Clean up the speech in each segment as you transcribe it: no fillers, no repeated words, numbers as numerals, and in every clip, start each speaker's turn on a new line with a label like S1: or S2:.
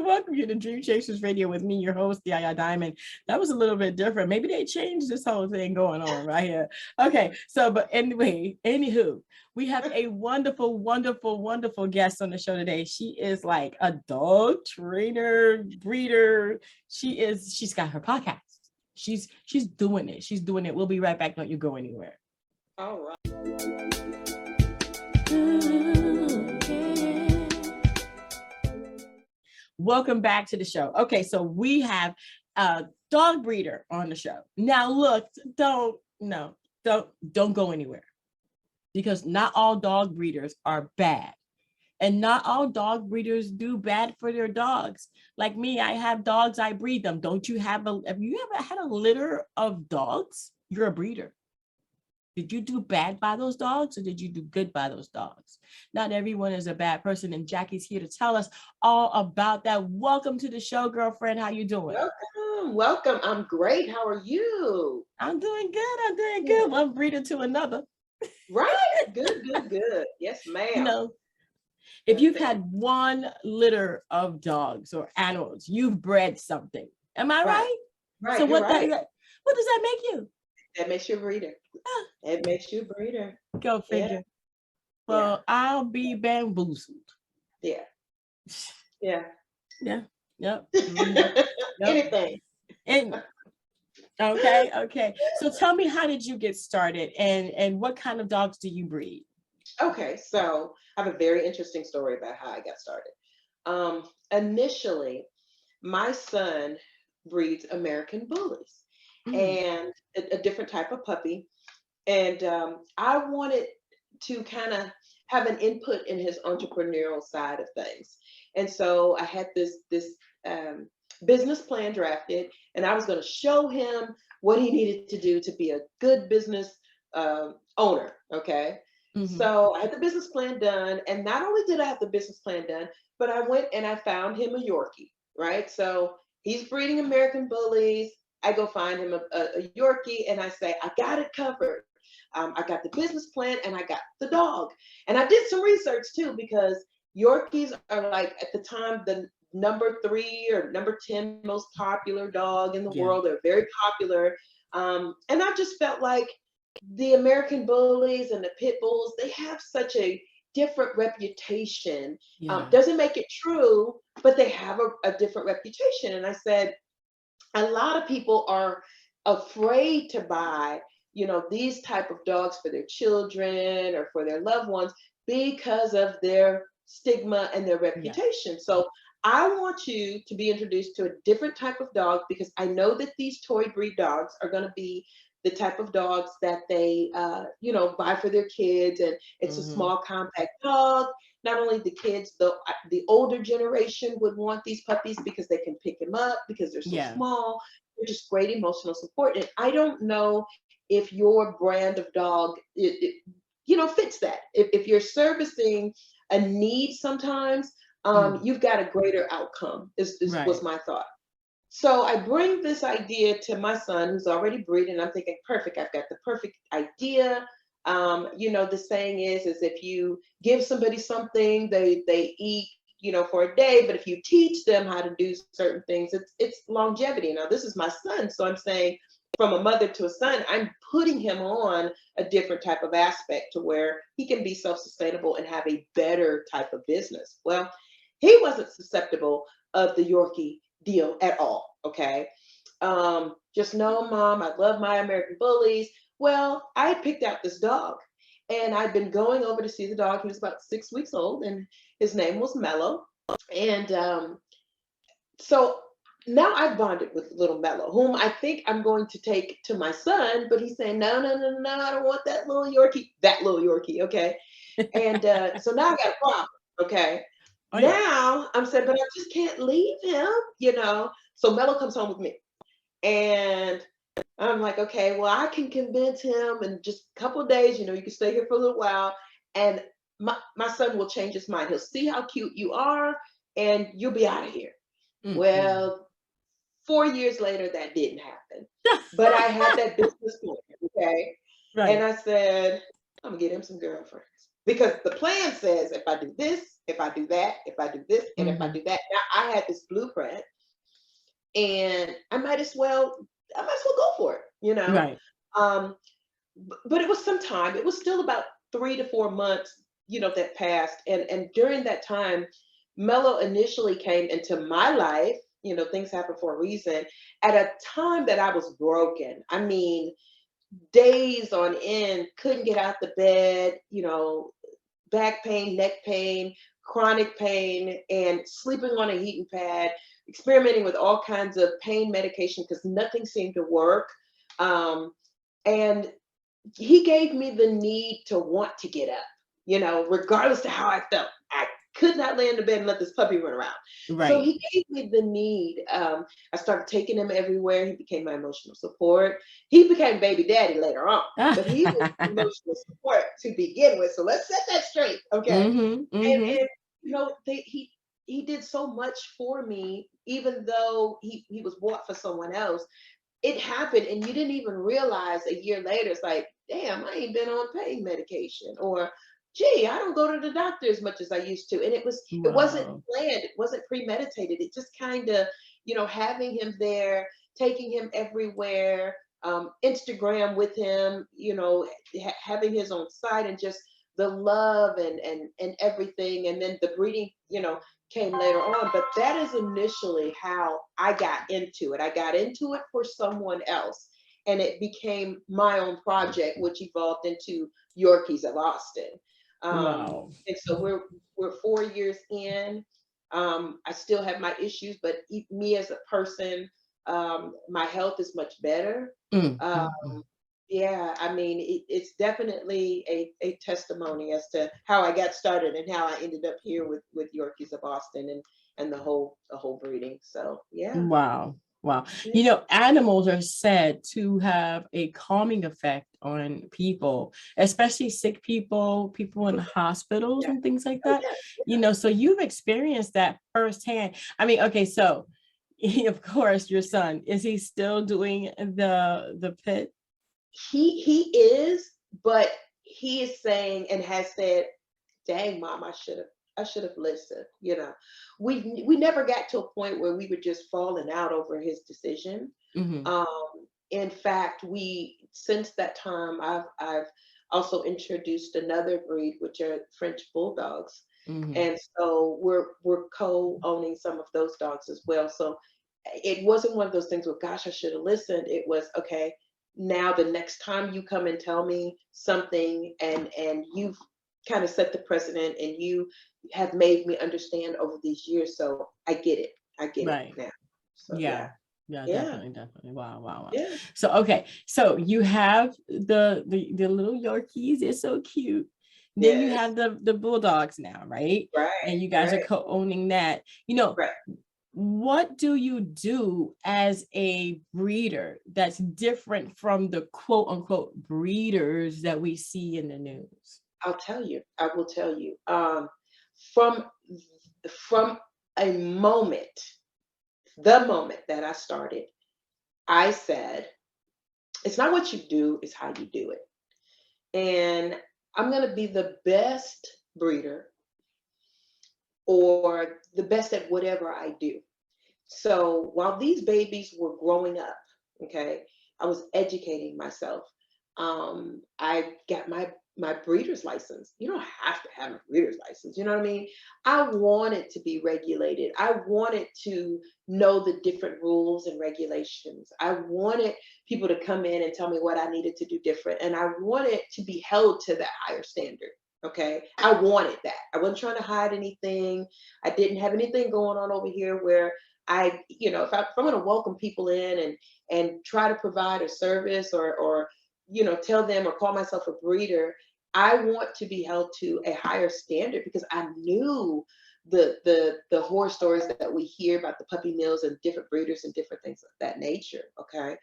S1: welcome you to Dream Chasers Radio with me, your host, Yaya Diamond. That was a little bit different. Maybe they changed this whole thing going on right here. Okay, so, but anyway, anywho, we have a wonderful, wonderful, wonderful guest on the show today. She is like a dog trainer, breeder. She's got her podcast. She's doing it. She's doing it. We'll be right back. Don't you go anywhere.
S2: All right.
S1: Welcome back to the show. Okay, so we have a dog breeder on the show. Now look, don't go anywhere, because not all dog breeders are bad. And not all dog breeders do bad for their dogs. Like me, I have dogs, I breed them. Have you ever had a litter of dogs? You're a breeder. Did you do bad by those dogs, or did you do good by those dogs? Not everyone is a bad person, and Jackie's here to tell us all about that. Welcome to the show, girlfriend. How you doing?
S2: Welcome. I'm great. How are you?
S1: I'm doing good. One breeder to another.
S2: Right. Good. Yes, ma'am.
S1: You know, if you've had one litter of dogs or animals, you've bred something. Am I right?
S2: Right.
S1: So what does that make you?
S2: That makes you a breeder. It makes you a breeder.
S1: Go figure. Yeah. Well, I'll be bamboozled.
S2: Yeah.
S1: Yep.
S2: Yep.
S1: Anything. Okay. So tell me, how did you get started, and what kind of dogs do you breed?
S2: Okay, so I have a very interesting story about how I got started. Initially, my son breeds American bullies. And a different type of puppy. And I wanted to kind of have an input in his entrepreneurial side of things. And so I had this business plan drafted, and I was going to show him what he needed to do to be a good business owner. Okay. So I had the business plan done. And not only did I have the business plan done, but I went and I found him a Yorkie, right? So he's breeding American bullies. I go find him a Yorkie, and I say, I got it covered. I got the business plan, and I got the dog. And I did some research too, because Yorkies are, like, at the time, the number 3 or number 10 most popular dog in the world. They're very popular. And I just felt like the American bullies and the pit bulls, they have such a different reputation. Doesn't make it true, but they have a different reputation. And I said, a lot of people are afraid to buy, these type of dogs for their children or for their loved ones because of their stigma and their reputation. So I want you to be introduced to a different type of dog, because I know that these toy breed dogs are going to be the type of dogs that they, buy for their kids. And it's a small, compact dog. Not only the kids, the older generation would want these puppies because they can pick them up because they're so small. They're just great emotional support. And I don't know if your brand of dog, fits that. If you're servicing a need sometimes, you've got a greater outcome, was my thought. So I bring this idea to my son, who's already breeding. I'm thinking, perfect, I've got the perfect idea. The saying is if you give somebody something, they eat, for a day, but if you teach them how to do certain things, it's longevity. Now, this is my son. So I'm saying, from a mother to a son, I'm putting him on a different type of aspect to where he can be self-sustainable and have a better type of business. Well, he wasn't susceptible of the Yorkie deal at all. Okay. Just know, Mom, I love my American bullies. Well, I picked out this dog, and I'd been going over to see the dog. He was about 6 weeks old, and his name was Mellow. And so now I've bonded with little Mellow, whom I think I'm going to take to my son, but he's saying, no, I don't want that little Yorkie. Okay. And so now I got a problem. Okay. Now I'm saying, but I just can't leave him, So Mellow comes home with me. And I'm like, okay, well, I can convince him in just a couple of days, you can stay here for a little while. And my son will change his mind. He'll see how cute you are, and you'll be out of here. Well, 4 years later, that didn't happen. But I had that business plan, okay? Right. And I said, I'm gonna get him some girlfriends. because the plan says if I do this, if I do that, if I do this, and if I do that. Now I had this blueprint, and I might as well go for it, you know.
S1: Right.
S2: Um, but it was some time. It was still about 3 to 4 months, that passed, and during that time, Mello initially came into my life. Things happen for a reason. At a time that I was broken. I mean, days on end, couldn't get out the bed. Back pain, neck pain, chronic pain, and sleeping on a heating pad, experimenting with all kinds of pain medication because nothing seemed to work. Um, and he gave me the need to want to get up, regardless of how I felt. I could not lay in the bed and let this puppy run around. So
S1: Right.
S2: he gave me the need. I started taking him everywhere. He became my emotional support. He became baby daddy later on, but he was emotional support to begin with. So let's set that straight, okay?
S1: Mm-hmm.
S2: And,
S1: Mm-hmm.
S2: and he did so much for me, even though he was bought for someone else. It happened and you didn't even realize a year later. It's like, damn, I ain't been on pain medication, or gee, I don't go to the doctor as much as I used to. And it wasn't
S1: Wow.
S2: planned, it wasn't premeditated. It just kind of, having him there, taking him everywhere, Instagram with him, having his own site, and just the love and everything. And then the breeding, came later on, but that is initially how I got into it. I got into it for someone else, and it became my own project, which evolved into Yorkies of Austin.
S1: Wow.
S2: And so we're 4 years in. I still have my issues, but me as a person, my health is much better. Uh,
S1: Mm-hmm.
S2: yeah, I mean, it's definitely a testimony as to how I got started and how I ended up here with Yorkies of Austin and the whole breeding. So yeah,
S1: Wow. Wow.
S2: yeah,
S1: Animals are said to have a calming effect on people, especially sick people, people in hospitals
S2: yeah,
S1: and things like
S2: oh
S1: that.
S2: yeah.
S1: So you've experienced that firsthand. I mean, okay, so of course, your son, is he still doing the pit?
S2: He is, but he is saying and has said, "Dang, mom, I should have listened." We never got to a point where we were just falling out over his decision.
S1: Mm-hmm.
S2: In fact, we since that time, I've also introduced another breed, which are French bulldogs,
S1: Mm-hmm.
S2: and so we're co-owning some of those dogs as well. So it wasn't one of those things where, gosh, I should have listened. It was okay. Now the next time you come and tell me something, and you've kind of set the precedent, and you have made me understand over these years, so I get it. I get it
S1: Right.
S2: now. So yeah,
S1: Yeah. Yeah,
S2: yeah,
S1: definitely, definitely. Wow, wow, wow.
S2: yeah.
S1: So okay, so you have the little Yorkies, it's so cute. Then you
S2: Yes.
S1: have the bulldogs now, right? And
S2: Right,
S1: you guys are
S2: right,
S1: co-owning that.
S2: right.
S1: What do you do as a breeder that's different from the quote unquote breeders that we see in the news?
S2: I'll tell you. I will tell you. From from a moment, the moment that I started, I said, it's not what you do, it's how you do it. And I'm gonna be the best breeder or the best at whatever I do. So while these babies were growing up, okay, I was educating myself. I got my breeder's license. You don't have to have a breeder's license. You know what I mean? I wanted to be regulated. I wanted to know the different rules and regulations. I wanted people to come in and tell me what I needed to do different, and I wanted to be held to that higher standard. Okay, I wanted that. I wasn't trying to hide anything. I didn't have anything going on over here where if I'm going to welcome people in and try to provide a service or tell them or call myself a breeder, I want to be held to a higher standard because I knew the horror stories that we hear about the puppy mills and different breeders and different things of that nature. Okay,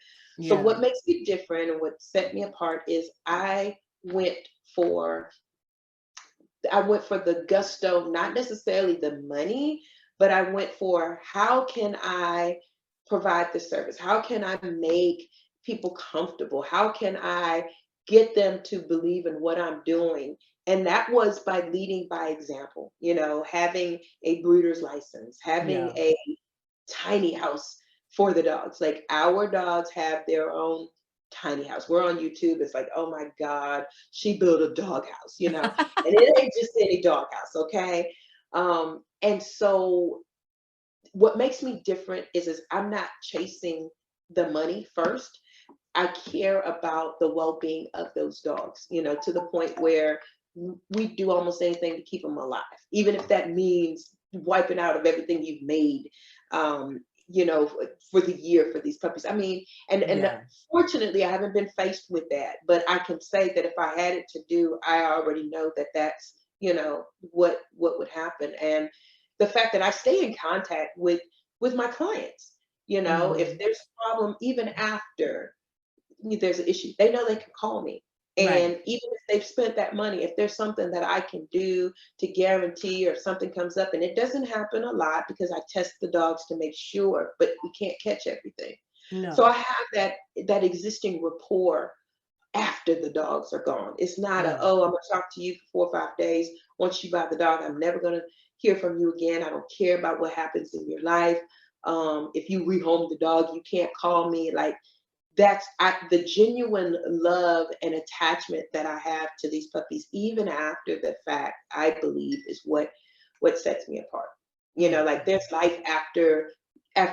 S2: so
S1: Yeah.
S2: what makes me different and what set me apart is went for I went for the gusto, not necessarily the money, but I went for how can I provide the service? How can I make people comfortable? How can I get them to believe in what I'm doing And that was by leading by example, you know, having a breeder's license, having
S1: Yeah.
S2: a tiny house for the dogs. Like our dogs have their own tiny house. We're on YouTube. It's like, oh my God, she built a dog house, you know, and it ain't just any dog house, okay? And so what makes me different is I'm not chasing the money first. I care about the well-being of those dogs, you know, to the point where we do almost anything to keep them alive, even if that means wiping out of everything you've made, you know, for the year for these puppies. I mean, and
S1: Yeah.
S2: fortunately, I haven't been faced with that, but I can say that if I had it to do, I already know that that's, you know, what would happen. And the fact that I stay in contact with my clients, you know, if
S1: Mhm.
S2: there's a problem, even after there's an issue, they know they can call me.
S1: Right.
S2: And even if they've spent that money, if there's something that I can do to guarantee, or if something comes up, and it doesn't happen a lot because I test the dogs to make sure, but we can't catch everything. So
S1: No.
S2: I have that existing rapport after the dogs are gone. It's not a,
S1: Mm.
S2: oh, I'm gonna talk to you for 4 or 5 days. Once you buy the dog, I'm never gonna hear from you again. I don't care about what happens in your life. If you rehome the dog, you can't call me. Like the genuine love and attachment that I have to these puppies, even after the fact, I believe is what sets me apart. You know, like
S1: Mhm.
S2: there's life after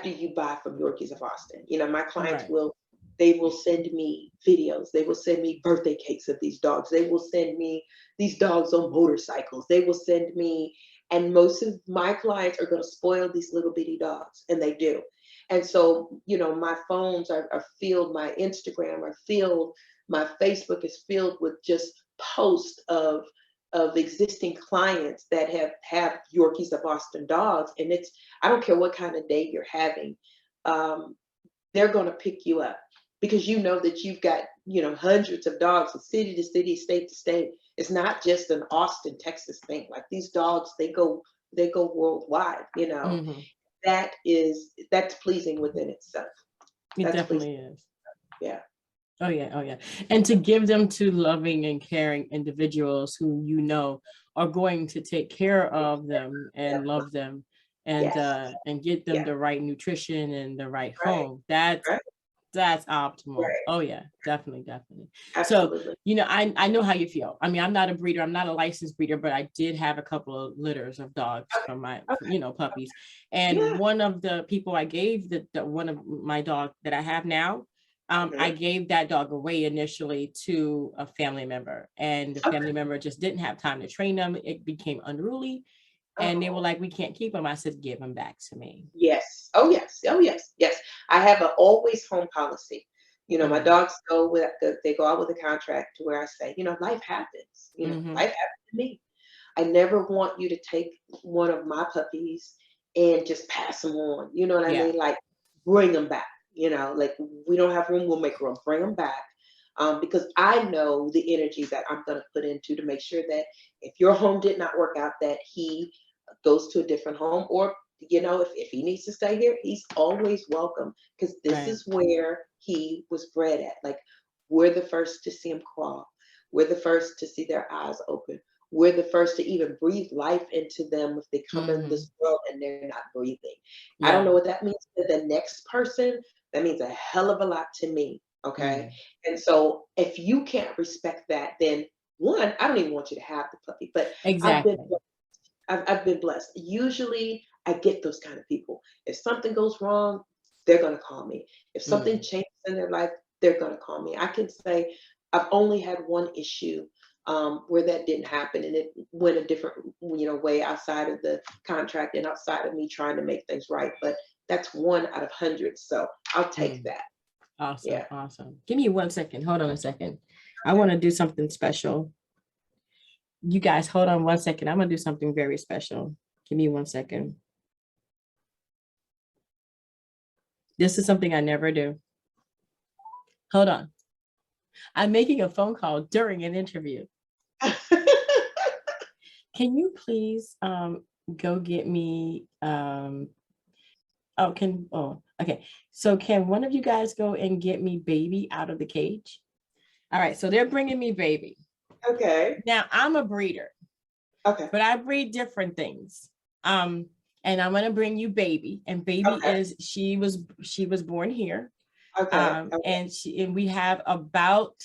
S2: you buy from Yorkies of Austin. You know, my clients
S1: Right.
S2: they will send me videos. They will send me birthday cakes of these dogs. They will send me these dogs on motorcycles. They will send me, and most of my clients are going to spoil these little bitty dogs, and they do. And so, you know, my phones are filled, my Instagram are filled, my Facebook is filled with just posts of existing clients that have Yorkies of Austin dogs. And it's, I don't care what kind of day you're having, um, they're going to pick you up because you know that you've got, you know, hundreds of dogs from city to city, state to state. It's not just an Austin, Texas thing. Like these dogs, they go worldwide, you know.
S1: Mhm.
S2: That's pleasing within itself.
S1: It
S2: That's pleasing.
S1: definitely is.
S2: Yeah.
S1: Oh yeah, oh yeah. And to give them to loving and caring individuals who you know are going to take care of them
S2: Yeah.
S1: and love them
S2: Yes.
S1: and get them
S2: Yeah.
S1: the right nutrition and the right
S2: Right.
S1: home. That's optimal.
S2: Right.
S1: Oh yeah, definitely, definitely. So,
S2: Absolutely.
S1: I know how you feel. I mean, I'm not a breeder, I'm not a licensed breeder, but I did have a couple of litters of dogs
S2: Okay.
S1: from my,
S2: Okay.
S1: puppies. And
S2: Yeah.
S1: one of the people I gave the one of my dog that I have now, I
S2: Mhm.
S1: gave that dog away initially to a family member, and the
S2: Okay.
S1: family member just didn't have time to train them. It became unruly, and they were
S2: Oh.
S1: like, "We can't keep him." I said, "Give him back to me."
S2: Yes. Oh, yes. Oh, yes. Yes. I have an always home policy. You know, my
S1: Mm.
S2: dogs they go out with a contract to where I say, you know, life happens. You know,
S1: Hmm.
S2: life happened to me. I never want you to take one of my puppies and just pass them on. You know what I
S1: Yeah.
S2: mean? Like bring them back. You know, like we don't have room, we'll make room. Bring them back. Because I know the energy that I'm going to put into to make sure that if your home did not work out, that he goes to a different home, or you know, if he needs to stay here, he's always welcome because this
S1: Right.
S2: is where he was bred at. Like we're the first to see him crawl. We're the first to see their eyes open. We're the first to even breathe life into them if they come in
S1: Hmm.
S2: this world and they're not breathing. I don't know
S1: Yeah.
S2: what that means to the next person. That means a hell of a lot to me. Okay.
S1: Mm.
S2: And so if you can't respect that, then one, I don't even want you to have the puppy. But I've been
S1: Exactly.
S2: I've been blessed. Usually I get those kind of people. If something goes wrong, they're gonna call me. If something
S1: Mm.
S2: changes in their life, they're gonna call me. I can say I've only had one issue where that didn't happen, and it went a different, way outside of the contract and outside of me trying to make things right. But that's one out of hundreds, so I'll take
S1: Mm.
S2: that.
S1: Awesome.
S2: Yeah.
S1: Awesome. Give me 1 second. Hold on a second. I want to do something special. You guys, hold on 1 second. I'm going to do something very special. Give me 1 second. This is something I never do. Hold on. I'm making a phone call during an interview. Can you please go get me okay. So can one of you guys go and get me baby out of the cage? All right, so they're bringing me baby.
S2: Okay.
S1: Now I'm a breeder,
S2: Okay.
S1: but I breed different things. And I'm gonna bring you Baby, and Baby
S2: Okay.
S1: she was born here.
S2: Okay.
S1: And we have about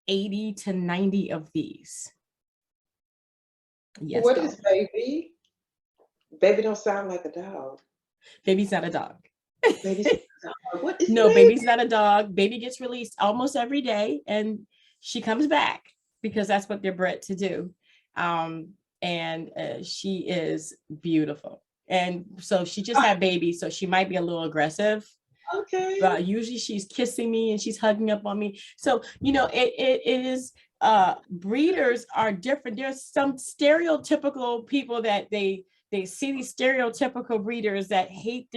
S1: 80 to 90 of these. Yes,
S2: What
S1: dog.
S2: is Baby? Baby don't sound like a dog.
S1: Baby's not a dog.
S2: Baby's not a dog. What is
S1: No,
S2: Baby?
S1: Baby's not a dog. Baby gets released almost every day, and she comes back because that's what they're bred to do. And she is beautiful. And so she just had Baby, so she might be a little aggressive.
S2: Okay.
S1: But usually she's kissing me and she's hugging up on me. So, it is, breeders are different. There's some stereotypical people that they see these stereotypical breeders that hate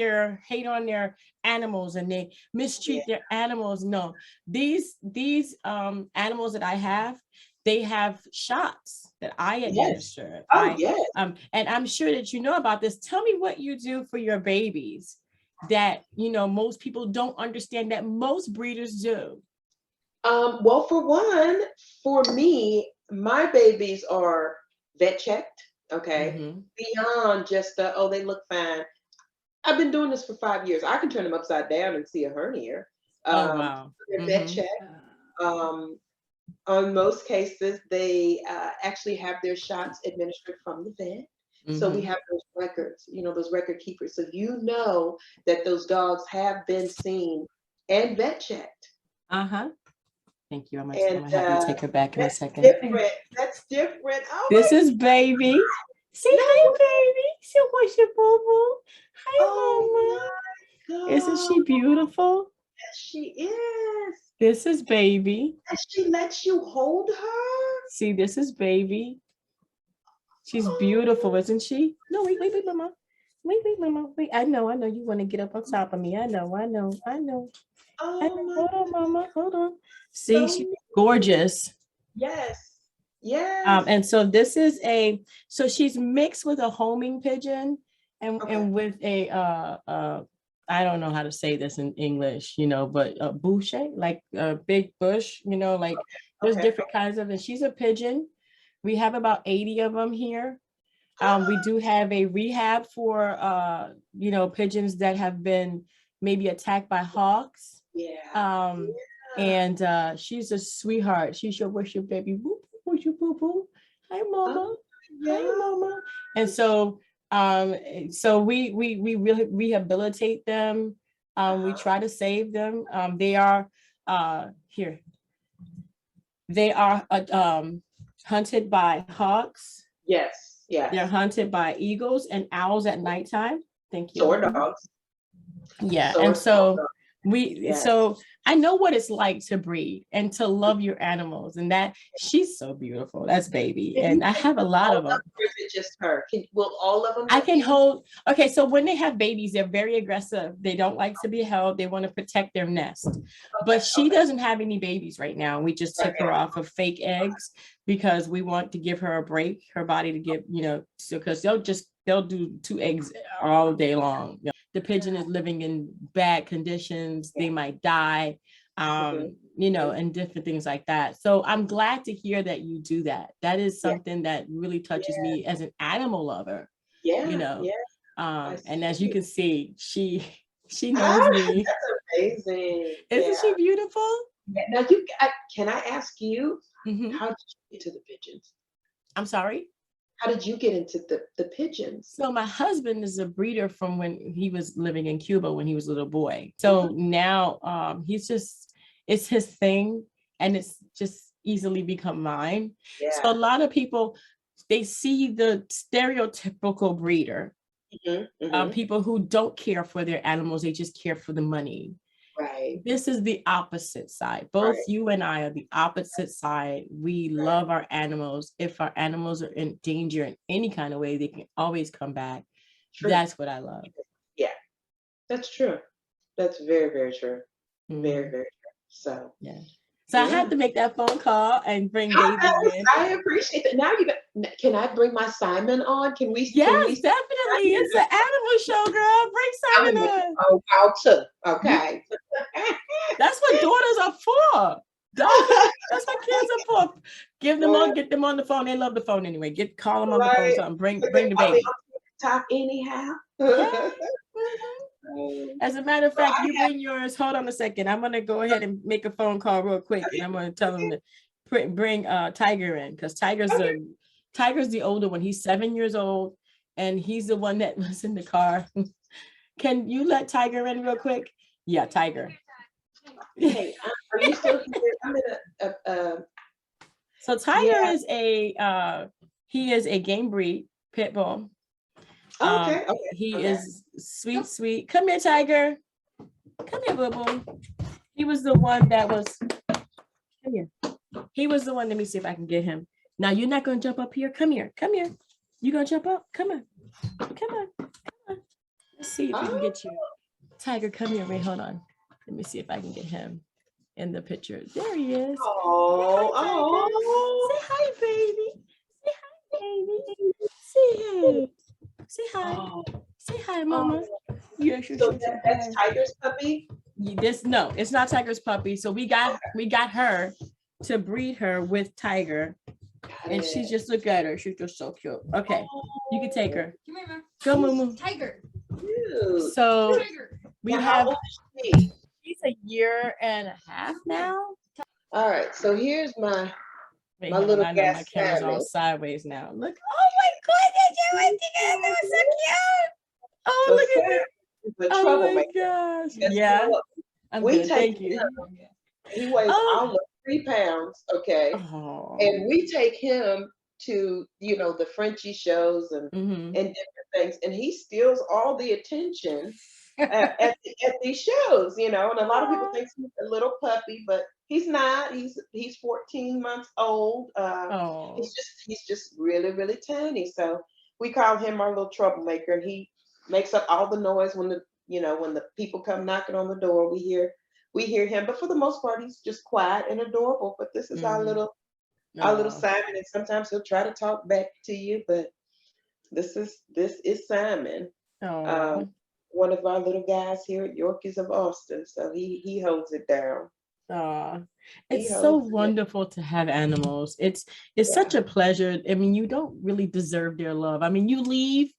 S1: on their animals, and they mistreat their animals. No, these animals that I have, they have shots that I
S2: Yes.
S1: administer.
S2: Oh, yes.
S1: And I'm sure that you know about this. Tell me what you do for your babies that most people don't understand that most breeders do.
S2: Well, for one, for me, my babies are vet checked. Okay.
S1: Mm-hmm.
S2: Beyond just they look fine. I've been doing this for 5 years. I can turn them upside down and see a hernia.
S1: Oh wow.
S2: They're vet
S1: Mm-hmm.
S2: checked. On most cases, they actually have their shots administered from the vet. So we
S1: Mm-hmm.
S2: have those records, those record keepers. So that those dogs have been seen and vet checked.
S1: Uh-huh. Thank you. I'm
S2: And
S1: gonna have you take her back in a
S2: that's
S1: second.
S2: different. That's different. Oh
S1: This
S2: my
S1: is Baby. Say
S2: no!
S1: hi, Baby. Say what's your boo-boo.
S2: Oh
S1: Hi,
S2: my
S1: Mama. Isn't
S2: God!
S1: she beautiful?
S2: Yes, she is.
S1: This is Baby.
S2: And she lets you hold her.
S1: See, this is Baby. She's
S2: Oh,
S1: beautiful, isn't she? No, wait, Mama. Wait, Mama. Wait, I know you want to get up on top of me. I know.
S2: oh my
S1: Hold on, Mama. Hold on. See, she's
S2: God.
S1: gorgeous.
S2: Yes. Yes.
S1: And so this is so she's mixed with a homing pigeon and with a I don't know how to say this in English, but a boucher, like a big bush, like there's different kinds of, and she's a pigeon. We have about 80 of them here. We do have a rehab for pigeons that have been maybe attacked by hawks.
S2: Yeah.
S1: And she's a sweetheart. She's your worship baby. Boo, boo, boo, boo. Hi, Mama. Hi, Mama. And so we really rehabilitate them. We try to save them. They are here. They are hunted by hawks.
S2: Yes. Yes.
S1: They're hunted by eagles and owls at nighttime. Thank you.
S2: Sword dogs.
S1: Yeah.
S2: Sword
S1: And so
S2: dogs.
S1: so I know what it's like to breed and to love your animals, and that she's so beautiful. That's Baby. And I have a lot of them.
S2: Or is it just her? Will all of them?
S1: I can hold. Okay, so when they have babies, they're very aggressive. They don't like to be held. They want to protect their nest. But she doesn't have any babies right now. We just took her off of fake eggs because we want to give her a break, her body to give, because they'll do 2 eggs all day long. The pigeon is living in bad conditions. They might die, and different things like that. So I'm glad to hear that you do that. That is something that really touches me as an animal lover. And as you can see, she knows me.
S2: That's amazing.
S1: Isn't she beautiful?
S2: Yeah. Now can I ask you, how did you get to the pigeons?
S1: I'm sorry?
S2: How did you get into the pigeons?
S1: So my husband is a breeder from when he was living in Cuba when he was a little boy. So now it's his thing, and it's just easily become mine. Yeah. So a lot of people, they see the stereotypical breeder, people who don't care for their animals, they just care for the money.
S2: Right.
S1: This is the opposite side. Both you and I are the opposite side. We love our animals. If our animals are in danger in any kind of way, they can always come back. True. That's what I love.
S2: Yeah, that's true. That's very, very true. Very, very true. So
S1: I had to make that phone call and bring Baby in.
S2: I appreciate that. Now can I bring my Simon on? Can we?
S1: Yes, definitely. It's an animal show, girl. Bring Simon on.
S2: Oh, how to? Okay.
S1: That's what daughters are for. That's what kids are for. Give them on, get them on the phone. They love the phone anyway. Call them on the phone. Something. Bring the baby.
S2: Top anyhow.
S1: Yeah. As a matter of fact, you bring yours. Hold on a second. I'm gonna go ahead and make a phone call real quick, and I'm gonna tell them to bring Tiger in, because Tiger's the older one. He's 7 years old, and he's the one that was in the car. Can you let Tiger in real quick? Yeah, Tiger.
S2: Hey, are you still here? I'm in
S1: So Tiger is he is a game breed pit bull.
S2: Okay.
S1: He is sweet. Come here, Tiger. Come here, boo boo. He was the one that was. Come here. He was the one. Let me see if I can get him. Now you're not gonna jump up here. Come here. You gonna jump up? Come on. Let's see if we can get you. Tiger, come here. Wait, hold on. Let me see if I can get him in the picture. There he is.
S2: Oh.
S1: Say hi, baby. Say hey. Say hi. Say hi, mama. Yeah, sure.
S2: That's Tiger's puppy?
S1: No, it's not Tiger's puppy. So we got her to breed her with Tiger. And she just, look at her. She's just so cute. Okay, you can take her.
S3: Come here, Mom.
S1: Go, Moo.
S3: Tiger.
S2: Cute.
S1: So we have.
S2: How old is she?
S1: She's a year and a half now.
S2: All right, so here's my
S1: Wait,
S2: little
S1: I know my camera's all sideways now. Look, oh my goodness, you went together. That was so cute. Oh,
S2: so
S1: look at that.
S2: the
S1: Oh
S2: troublemaker.
S1: my gosh.
S2: Guess
S1: Yeah.
S2: what?
S1: I'm
S2: We
S1: good.
S2: take
S1: Thank you.
S2: He weighs almost 3 pounds, okay?
S1: Oh.
S2: And we take him to, the Frenchie shows and different things, and he steals all the attention at these shows, and a lot of people think he's a little puppy, but he's not. He's 14 months old. He's just really, really tiny. So we call him our little troublemaker, and he makes up all the noise when the people come knocking on the door. We hear him, but for the most part, he's just quiet and adorable. But this is our little Simon, and sometimes he'll try to talk back to you, but this is Simon. One of our little guys here at Yorkies of Austin. So he holds it down.
S1: It's so wonderful to have animals. It's such a pleasure. I mean, you don't really deserve their love. I mean, you leave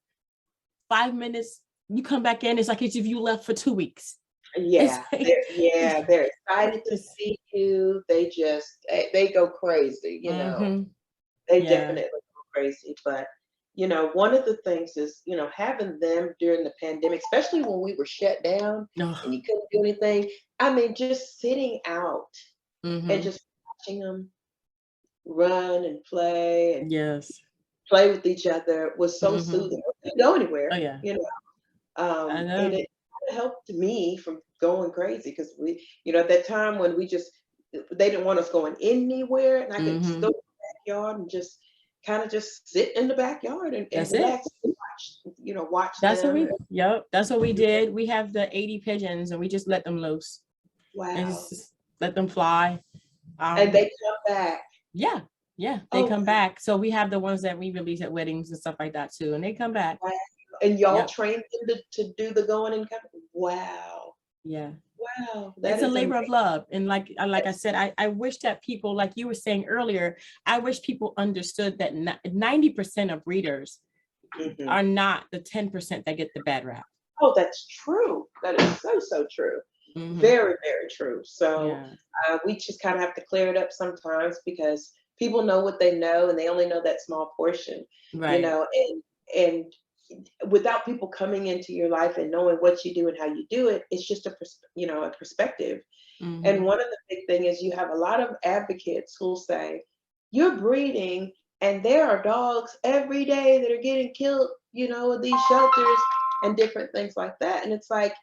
S1: 5 minutes, you come back in, it's like as if you left for 2 weeks.
S2: Yeah, they're excited to see you. They go crazy, They definitely go crazy. But one of the things is, having them during the pandemic, especially when we were shut down and you couldn't do anything. I mean, just sitting out and just watching them run and play and play with each other was so soothing. We couldn't go anywhere.
S1: Oh yeah.
S2: I know. And it helped me from going crazy because we, at that time when they didn't want us going anywhere, and I could just go to the backyard and just kind of just sit in the backyard and relax and watch
S1: that's
S2: them.
S1: That's what we did. We have the 80 pigeons and we just let them loose.
S2: Wow.
S1: And just let them fly.
S2: And they come back.
S1: Yeah, they come back. So we have the ones that we release at weddings and stuff like that too, and they come back.
S2: Wow. And y'all train them to do the going and coming. Wow.
S1: Yeah.
S2: Wow.
S1: That's a labor of love. And like I said, I wish that people, like you were saying earlier, I wish people understood that 90% of breeders are not the 10% that get the bad rap.
S2: Oh, that's true. That is so true. Very, very true. So we just kind of have to clear it up sometimes because people know what they know and they only know that small portion, and without people coming into your life and knowing what you do and how you do it, it's just a perspective. And one of the big thing is you have a lot of advocates who'll say, you're breeding and there are dogs every day that are getting killed, in these shelters and different things like that. And it's like,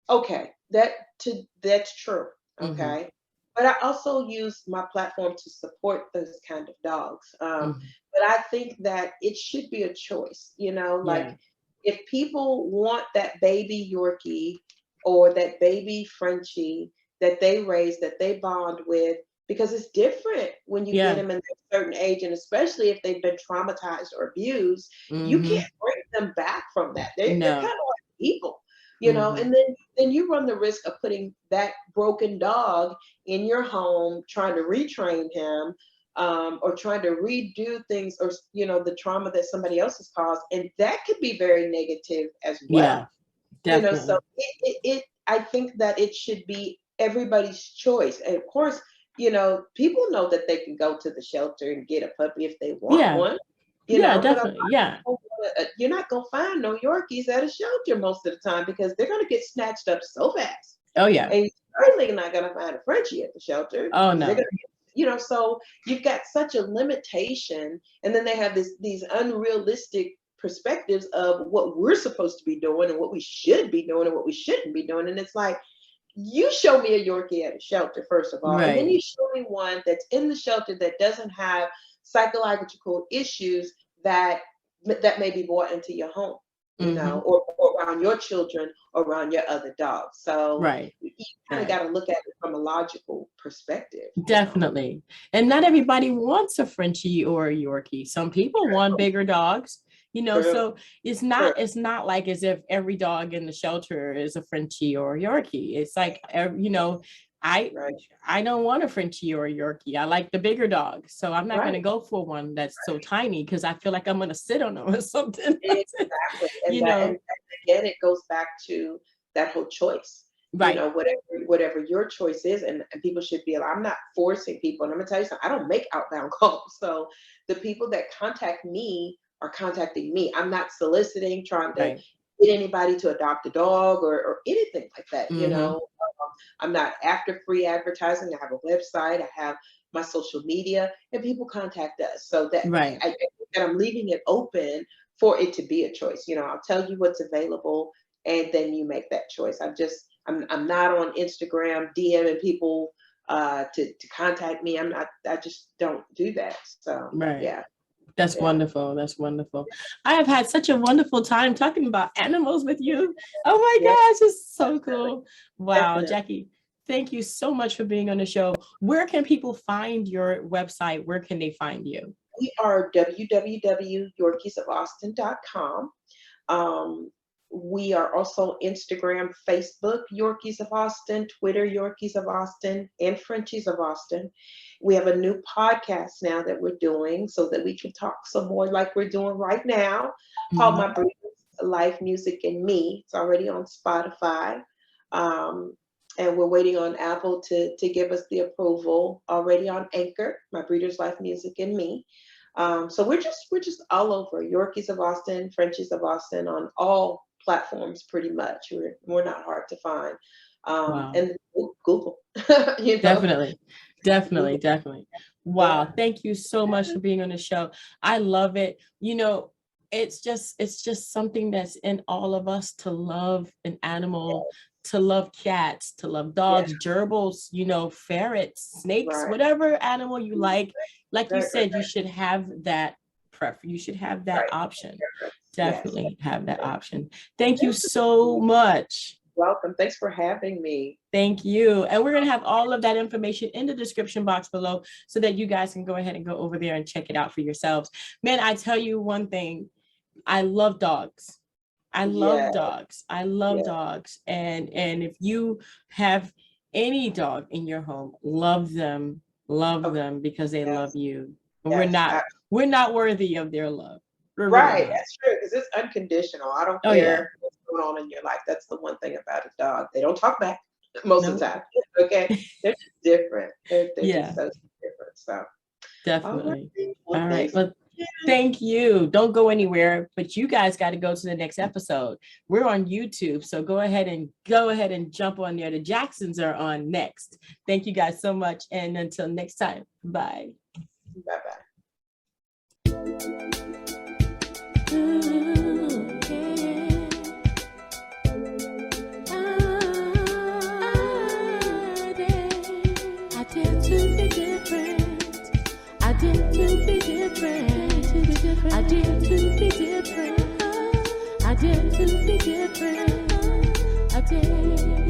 S2: okay, that's true. Okay. But I also use my platform to support those kind of dogs. But I think that it should be a choice, like if people want that baby Yorkie or that baby Frenchie that they raise, that they bond with, because it's different when you get them in a certain age, and especially if they've been traumatized or abused, you can't bring them back from that. They're kind of like people. And then you run the risk of putting that broken dog in your home, trying to retrain him, or trying to redo things, or the trauma that somebody else has caused, and that could be very negative as well.
S1: Yeah, definitely.
S2: So I think that it should be everybody's choice, and of course, people know that they can go to the shelter and get a puppy if they want
S1: Yeah.
S2: one.
S1: Yeah,
S2: But
S1: definitely. Yeah.
S2: you're not gonna find no Yorkies at a shelter most of the time, because they're gonna get snatched up so fast.
S1: Oh yeah.
S2: And you're certainly not gonna find a Frenchie at the shelter.
S1: Oh
S2: They're
S1: no.
S2: gonna so you've got such a limitation, and then they have these unrealistic perspectives of what we're supposed to be doing and what we should be doing and what we shouldn't be doing. And it's like, you show me a Yorkie at a shelter, first of all, and then
S1: Right.
S2: you show me one that's in the shelter that doesn't have psychological issues that may be brought into your home, or around your children or around your other dogs. So
S1: Right.
S2: you kind of got to look at it from a logical perspective.
S1: Definitely. And not everybody wants a Frenchie or a Yorkie. Some people want bigger dogs, so it's not like as if every dog in the shelter is a Frenchie or a Yorkie. It's like, I don't want a Frenchie or a Yorkie. I like the bigger dog. So I'm not going to go for one that's so tiny, because I feel like I'm going to sit on them or something.
S2: Exactly. And again, it goes back to that whole choice.
S1: Right.
S2: Whatever your choice is, and people should be. I'm not forcing people. And I'm gonna tell you something. I don't make outbound calls. So the people that contact me are contacting me. I'm not soliciting, trying to get anybody to adopt a dog or anything like that. I'm not after free advertising. I have a website. I have my social media, and people contact us. So that I'm leaving it open for it to be a choice. I'll tell you what's available, and then you make that choice. I'm not on Instagram DMing people to contact me. I just don't do that. So yeah.
S1: That's wonderful. That's wonderful. I have had such a wonderful time talking about animals with you. Oh my gosh, it's so cool. Wow, Jackie, thank you so much for being on the show. Where can people find your website? Where can they find you?
S2: We are www.yorkiesofAustin.com. We are also Instagram, Facebook, Yorkies of Austin, Twitter, Yorkies of Austin, and Frenchies of Austin. We have a new podcast now that we're doing so that we can talk some more like we're doing right now, called My Breeders, Life, Music, and Me. It's already on Spotify. And we're waiting on Apple to give us the approval. Already on Anchor, My Breeders, Life, Music, and Me. So we're just all over. Yorkies of Austin, Frenchies of Austin, on all platforms pretty much. We're not hard to find. And Google.
S1: Definitely. Wow. Thank you so much for being on the show. I love it. It's just something that's in all of us, to love an animal, to love cats, to love dogs, gerbils, ferrets, snakes, whatever animal you like you said, you should have that you should have that option. Definitely have that option. Thank you so much.
S2: Welcome. Thanks for having me.
S1: Thank you. And we're going to have all of that information in the description box below so that you guys can go ahead and go over there and check it out for yourselves. Man, I tell you one thing, I love dogs. I love dogs. I love dogs. And if you have any dog in your home, love them because they love you. We're not worthy of their love.
S2: Right, that's true, because it's unconditional. I don't care what's going on in your life. That's the one thing about a dog. They don't talk back most of the time. Okay, they're just different. They're just so different. So
S1: definitely. All right. Well, thank you. Don't go anywhere, but you guys got to go to the next episode. We're on YouTube, so go ahead and jump on there. The Jacksons are on next. Thank you guys so much, and until next time, bye.
S2: Bye-bye.
S3: I did to be different. I did.